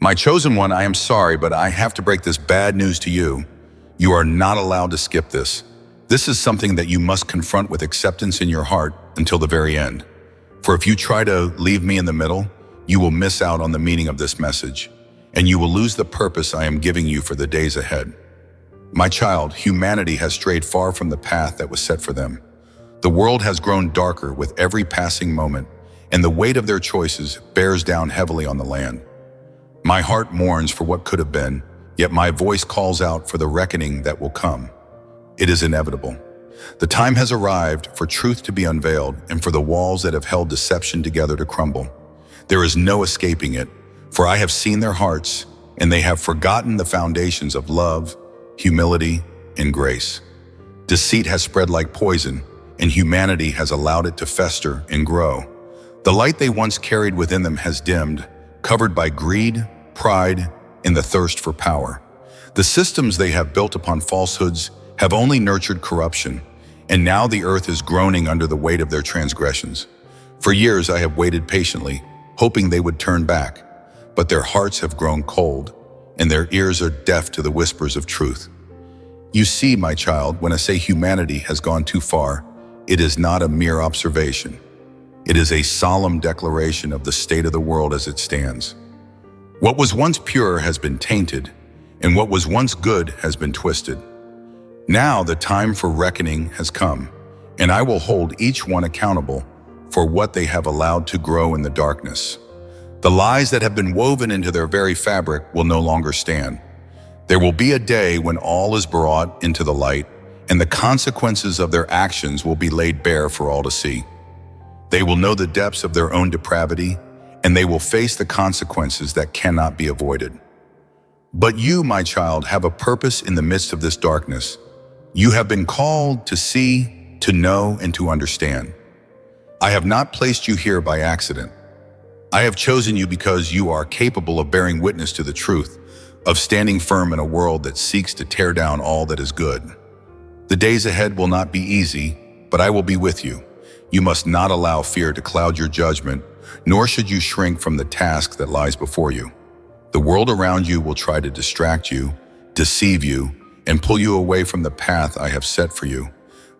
My chosen one, I am sorry, but I have to break this bad news to you. You are not allowed to skip this. This is something that you must confront with acceptance in your heart until the very end. For if you try to leave me in the middle, you will miss out on the meaning of this message, and you will lose the purpose I am giving you for the days ahead. My child, humanity has strayed far from the path that was set for them. The world has grown darker with every passing moment, and the weight of their choices bears down heavily on the land. My heart mourns for what could have been, yet my voice calls out for the reckoning that will come. It is inevitable. The time has arrived for truth to be unveiled and for the walls that have held deception together to crumble. There is no escaping it, for I have seen their hearts, and they have forgotten the foundations of love, humility, and grace. Deceit has spread like poison, and humanity has allowed it to fester and grow. The light they once carried within them has dimmed, covered by greed, pride, and the thirst for power. The systems they have built upon falsehoods have only nurtured corruption, and now the earth is groaning under the weight of their transgressions. For years I have waited patiently, hoping they would turn back, but their hearts have grown cold, and their ears are deaf to the whispers of truth. You see, my child, when I say humanity has gone too far, it is not a mere observation. It is a solemn declaration of the state of the world as it stands. What was once pure has been tainted, and what was once good has been twisted. Now the time for reckoning has come, and I will hold each one accountable for what they have allowed to grow in the darkness. The lies that have been woven into their very fabric will no longer stand. There will be a day when all is brought into the light, and the consequences of their actions will be laid bare for all to see. They will know the depths of their own depravity, and they will face the consequences that cannot be avoided. But you, my child, have a purpose in the midst of this darkness. You have been called to see, to know, and to understand. I have not placed you here by accident. I have chosen you because you are capable of bearing witness to the truth, of standing firm in a world that seeks to tear down all that is good. The days ahead will not be easy, but I will be with you. You must not allow fear to cloud your judgment, nor should you shrink from the task that lies before you. The world around you will try to distract you, deceive you, and pull you away from the path I have set for you.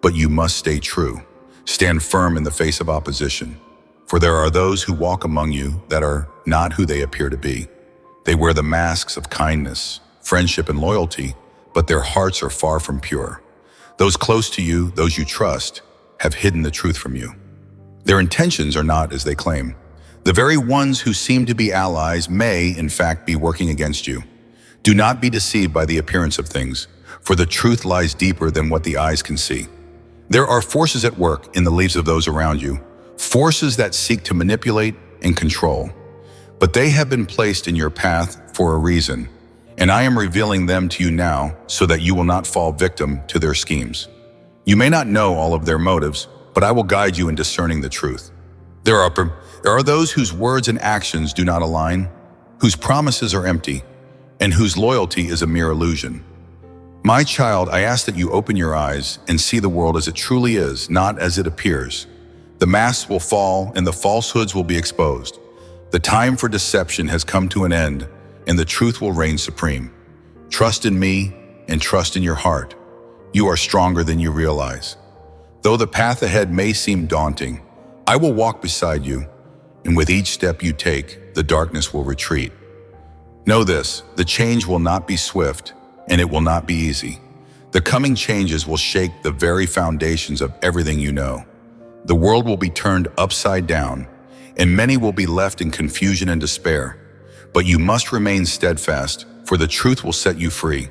But you must stay true. Stand firm in the face of opposition. For there are those who walk among you that are not who they appear to be. They wear the masks of kindness, friendship, and loyalty, but their hearts are far from pure. Those close to you, those you trust, have hidden the truth from you. Their intentions are not as they claim. The very ones who seem to be allies may, in fact, be working against you. Do not be deceived by the appearance of things, for the truth lies deeper than what the eyes can see. There are forces at work in the lives of those around you, forces that seek to manipulate and control. But they have been placed in your path for a reason, and I am revealing them to you now so that you will not fall victim to their schemes. You may not know all of their motives, but I will guide you in discerning the truth. There are those whose words and actions do not align, whose promises are empty, and whose loyalty is a mere illusion. My child, I ask that you open your eyes and see the world as it truly is, not as it appears. The masks will fall and the falsehoods will be exposed. The time for deception has come to an end, and the truth will reign supreme. Trust in me and trust in your heart. You are stronger than you realize. Though the path ahead may seem daunting, I will walk beside you, and with each step you take, the darkness will retreat. Know this, the change will not be swift, and it will not be easy. The coming changes will shake the very foundations of everything you know. The world will be turned upside down, and many will be left in confusion and despair. But you must remain steadfast, for the truth will set you free.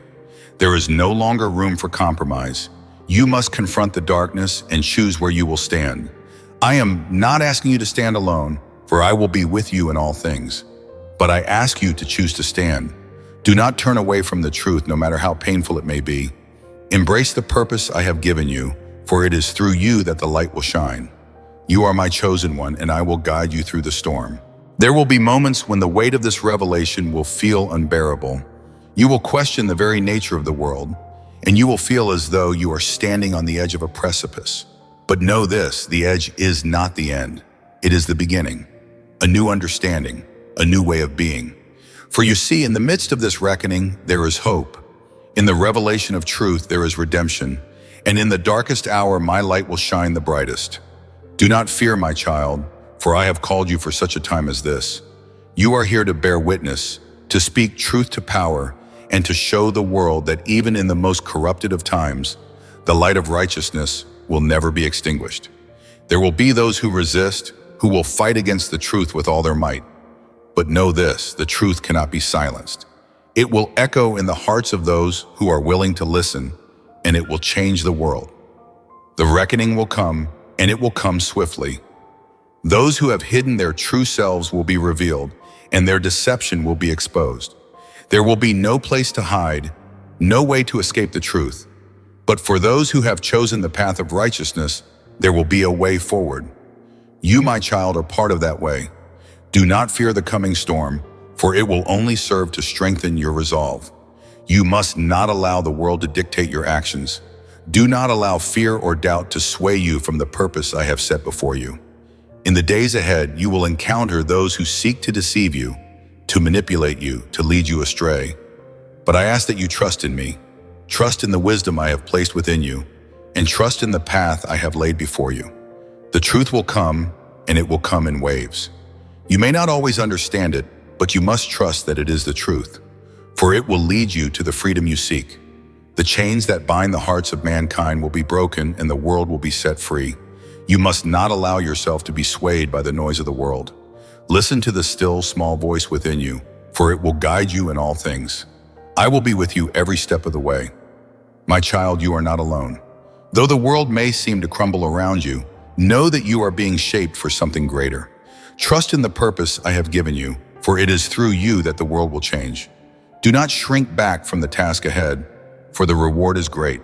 There is no longer room for compromise. You must confront the darkness and choose where you will stand. I am not asking you to stand alone, for I will be with you in all things. But I ask you to choose to stand. Do not turn away from the truth, no matter how painful it may be. Embrace the purpose I have given you, for it is through you that the light will shine. You are my chosen one, and I will guide you through the storm. There will be moments when the weight of this revelation will feel unbearable. You will question the very nature of the world, and you will feel as though you are standing on the edge of a precipice. But know this, the edge is not the end. It is the beginning, a new understanding, a new way of being. For you see, in the midst of this reckoning, there is hope. In the revelation of truth, there is redemption. And in the darkest hour, my light will shine the brightest. Do not fear, my child, for I have called you for such a time as this. You are here to bear witness, to speak truth to power, and to show the world that even in the most corrupted of times, the light of righteousness will never be extinguished. There will be those who resist, who will fight against the truth with all their might. But know this, the truth cannot be silenced. It will echo in the hearts of those who are willing to listen, and it will change the world. The reckoning will come, and it will come swiftly. Those who have hidden their true selves will be revealed, and their deception will be exposed. There will be no place to hide, no way to escape the truth. But for those who have chosen the path of righteousness, there will be a way forward. You, my child, are part of that way. Do not fear the coming storm, for it will only serve to strengthen your resolve. You must not allow the world to dictate your actions. Do not allow fear or doubt to sway you from the purpose I have set before you. In the days ahead, you will encounter those who seek to deceive you, to manipulate you, to lead you astray. But I ask that you trust in me, trust in the wisdom I have placed within you, and trust in the path I have laid before you. The truth will come, and it will come in waves. You may not always understand it, but you must trust that it is the truth, for it will lead you to the freedom you seek. The chains that bind the hearts of mankind will be broken, and the world will be set free. You must not allow yourself to be swayed by the noise of the world. Listen to the still, small voice within you, for it will guide you in all things. I will be with you every step of the way. My child, you are not alone. Though the world may seem to crumble around you, know that you are being shaped for something greater. Trust in the purpose I have given you, for it is through you that the world will change. Do not shrink back from the task ahead, for the reward is great.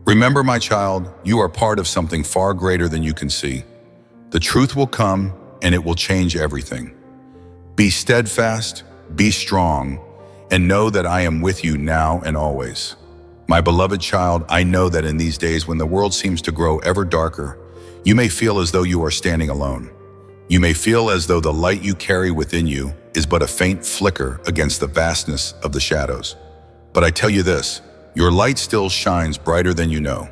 Remember, my child, you are part of something far greater than you can see. The truth will come, and it will change everything. Be steadfast, be strong, and know that I am with you now and always. My beloved child, I know that in these days when the world seems to grow ever darker, you may feel as though you are standing alone. You may feel as though the light you carry within you is but a faint flicker against the vastness of the shadows. But I tell you this, your light still shines brighter than you know,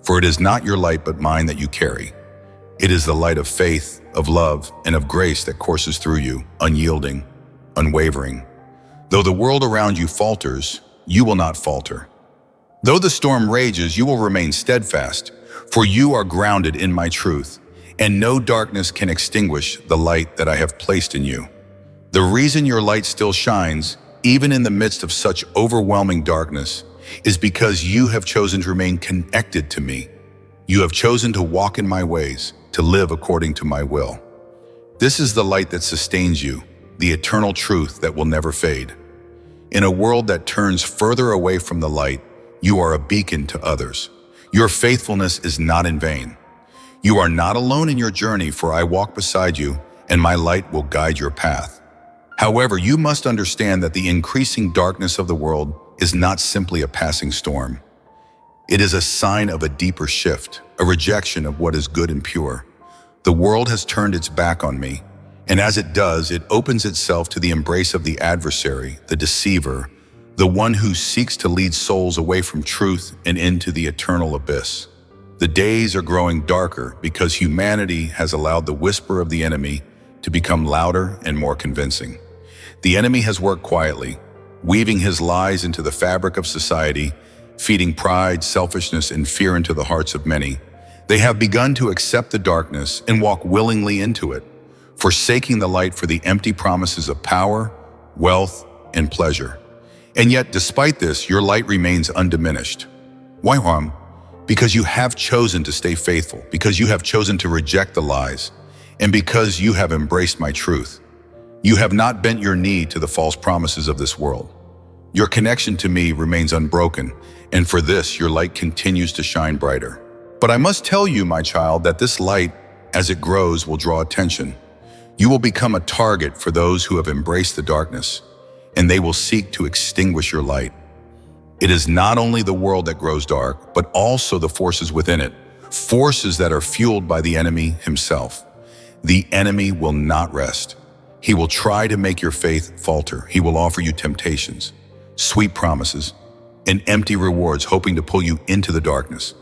for it is not your light but mine that you carry. It is the light of faith, of love, and of grace that courses through you, unyielding, unwavering. Though the world around you falters, you will not falter. Though the storm rages, you will remain steadfast, for you are grounded in my truth, and no darkness can extinguish the light that I have placed in you. The reason your light still shines, even in the midst of such overwhelming darkness, is because you have chosen to remain connected to me. You have chosen to walk in my ways, to live according to my will. This is the light that sustains you, the eternal truth that will never fade. In a world that turns further away from the light, you are a beacon to others. Your faithfulness is not in vain. You are not alone in your journey, for I walk beside you, and my light will guide your path. However, you must understand that the increasing darkness of the world is not simply a passing storm. It is a sign of a deeper shift, a rejection of what is good and pure. The world has turned its back on me, and as it does, it opens itself to the embrace of the adversary, the deceiver, the one who seeks to lead souls away from truth and into the eternal abyss. The days are growing darker because humanity has allowed the whisper of the enemy to become louder and more convincing. The enemy has worked quietly, weaving his lies into the fabric of society, feeding pride, selfishness, and fear into the hearts of many. They have begun to accept the darkness and walk willingly into it, forsaking the light for the empty promises of power, wealth, and pleasure. And yet, despite this, your light remains undiminished. Why harm? Because you have chosen to stay faithful, because you have chosen to reject the lies, and because you have embraced my truth. You have not bent your knee to the false promises of this world. Your connection to me remains unbroken, and for this, your light continues to shine brighter. But I must tell you, my child, that this light, as it grows, will draw attention. You will become a target for those who have embraced the darkness, and they will seek to extinguish your light. It is not only the world that grows dark, but also the forces within it, forces that are fueled by the enemy himself. The enemy will not rest. He will try to make your faith falter. He will offer you temptations, sweet promises, and empty rewards, hoping to pull you into the darkness.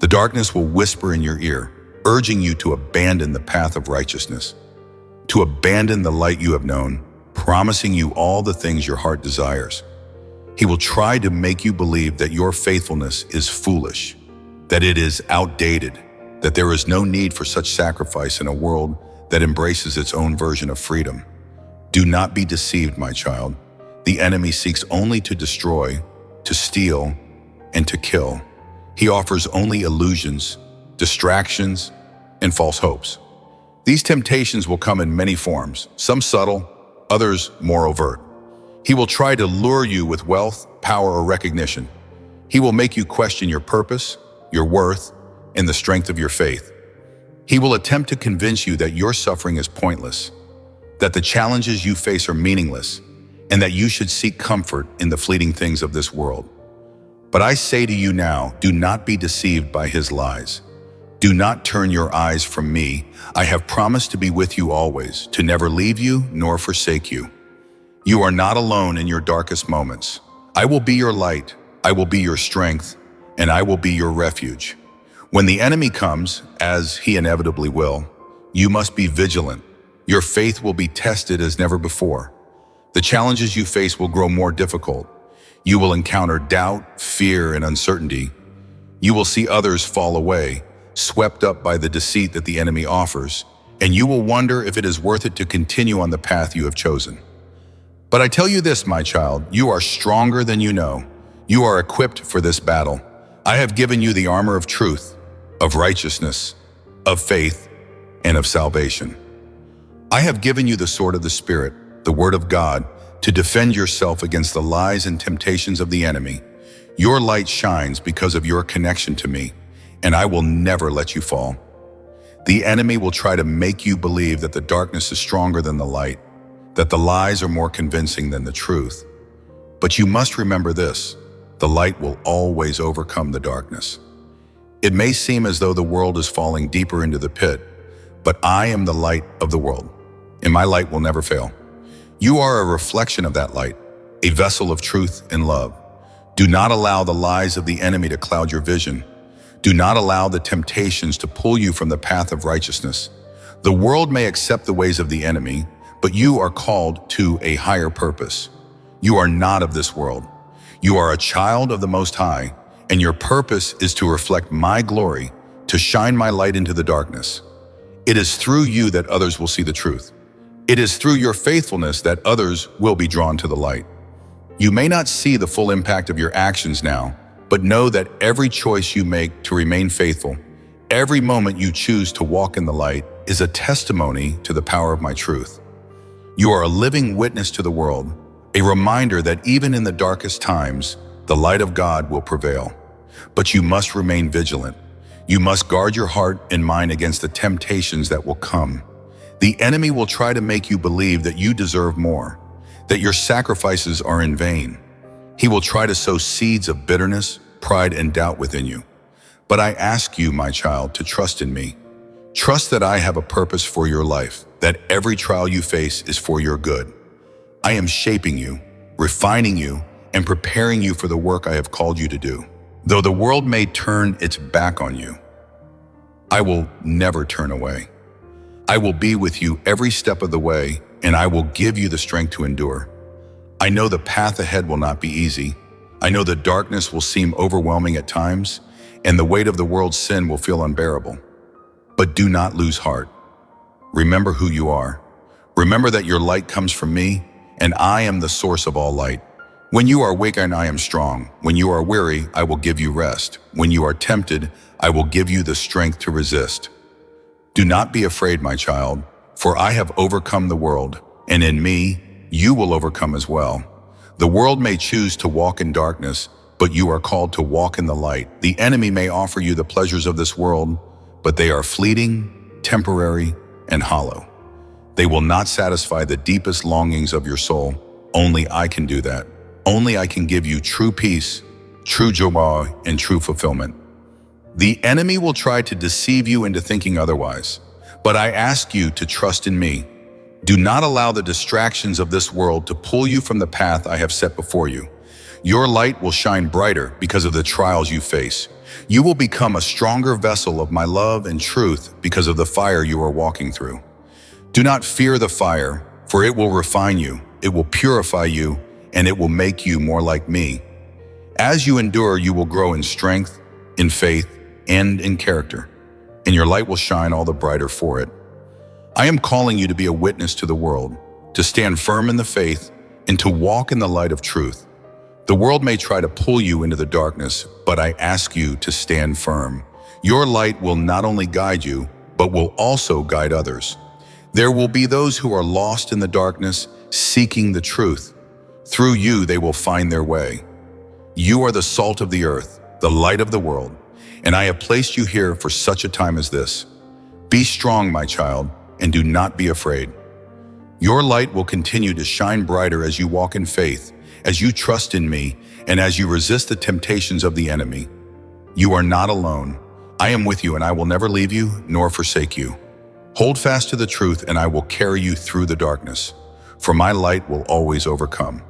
The darkness will whisper in your ear, urging you to abandon the path of righteousness, to abandon the light you have known, promising you all the things your heart desires. He will try to make you believe that your faithfulness is foolish, that it is outdated, that there is no need for such sacrifice in a world that embraces its own version of freedom. Do not be deceived, my child. The enemy seeks only to destroy, to steal, and to kill. He offers only illusions, distractions, and false hopes. These temptations will come in many forms, some subtle, others more overt. He will try to lure you with wealth, power, or recognition. He will make you question your purpose, your worth, and the strength of your faith. He will attempt to convince you that your suffering is pointless, that the challenges you face are meaningless, and that you should seek comfort in the fleeting things of this world. But I say to you now, do not be deceived by his lies. Do not turn your eyes from me. I have promised to be with you always, to never leave you nor forsake you. You are not alone in your darkest moments. I will be your light, I will be your strength, and I will be your refuge. When the enemy comes, as he inevitably will, you must be vigilant. Your faith will be tested as never before. The challenges you face will grow more difficult. You will encounter doubt, fear, and uncertainty. You will see others fall away, swept up by the deceit that the enemy offers, and you will wonder if it is worth it to continue on the path you have chosen. But I tell you this, my child, you are stronger than you know. You are equipped for this battle. I have given you the armor of truth, of righteousness, of faith, and of salvation. I have given you the sword of the Spirit, the Word of God, to defend yourself against the lies and temptations of the enemy. Your light shines because of your connection to me, and I will never let you fall. The enemy will try to make you believe that the darkness is stronger than the light, that the lies are more convincing than the truth. But you must remember this: the light will always overcome the darkness. It may seem as though the world is falling deeper into the pit, but I am the light of the world, and my light will never fail. You are a reflection of that light, a vessel of truth and love. Do not allow the lies of the enemy to cloud your vision. Do not allow the temptations to pull you from the path of righteousness. The world may accept the ways of the enemy, but you are called to a higher purpose. You are not of this world. You are a child of the Most High, and your purpose is to reflect my glory, to shine my light into the darkness. It is through you that others will see the truth. It is through your faithfulness that others will be drawn to the light. You may not see the full impact of your actions now, but know that every choice you make to remain faithful, every moment you choose to walk in the light, is a testimony to the power of my truth. You are a living witness to the world, a reminder that even in the darkest times, the light of God will prevail. But you must remain vigilant. You must guard your heart and mind against the temptations that will come. The enemy will try to make you believe that you deserve more, that your sacrifices are in vain. He will try to sow seeds of bitterness, pride, and doubt within you. But I ask you, my child, to trust in me. Trust that I have a purpose for your life, that every trial you face is for your good. I am shaping you, refining you, and preparing you for the work I have called you to do. Though the world may turn its back on you, I will never turn away. I will be with you every step of the way, and I will give you the strength to endure. I know the path ahead will not be easy. I know the darkness will seem overwhelming at times, and the weight of the world's sin will feel unbearable. But do not lose heart. Remember who you are. Remember that your light comes from me, and I am the source of all light. When you are weak, I am strong. When you are weary, I will give you rest. When you are tempted, I will give you the strength to resist. Do not be afraid, my child, for I have overcome the world, and in me, you will overcome as well. The world may choose to walk in darkness, but you are called to walk in the light. The enemy may offer you the pleasures of this world, but they are fleeting, temporary, and hollow. They will not satisfy the deepest longings of your soul. Only I can do that. Only I can give you true peace, true joy, and true fulfillment. The enemy will try to deceive you into thinking otherwise, but I ask you to trust in me. Do not allow the distractions of this world to pull you from the path I have set before you. Your light will shine brighter because of the trials you face. You will become a stronger vessel of my love and truth because of the fire you are walking through. Do not fear the fire, for it will refine you, it will purify you, and it will make you more like me. As you endure, you will grow in strength, in faith, and in character, and your light will shine all the brighter for it. I am calling you to be a witness to the world, to stand firm in the faith, and to walk in the light of truth. The world may try to pull you into the darkness, but I ask you to stand firm. Your light will not only guide you, but will also guide others. There will be those who are lost in the darkness, seeking the truth. Through you, they will find their way. You are the salt of the earth, the light of the world, and I have placed you here for such a time as this. Be strong, my child, and do not be afraid. Your light will continue to shine brighter as you walk in faith, as you trust in me, and as you resist the temptations of the enemy. You are not alone. I am with you, and I will never leave you nor forsake you. Hold fast to the truth, and I will carry you through the darkness, for my light will always overcome.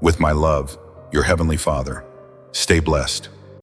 With my love, your Heavenly Father. Stay blessed.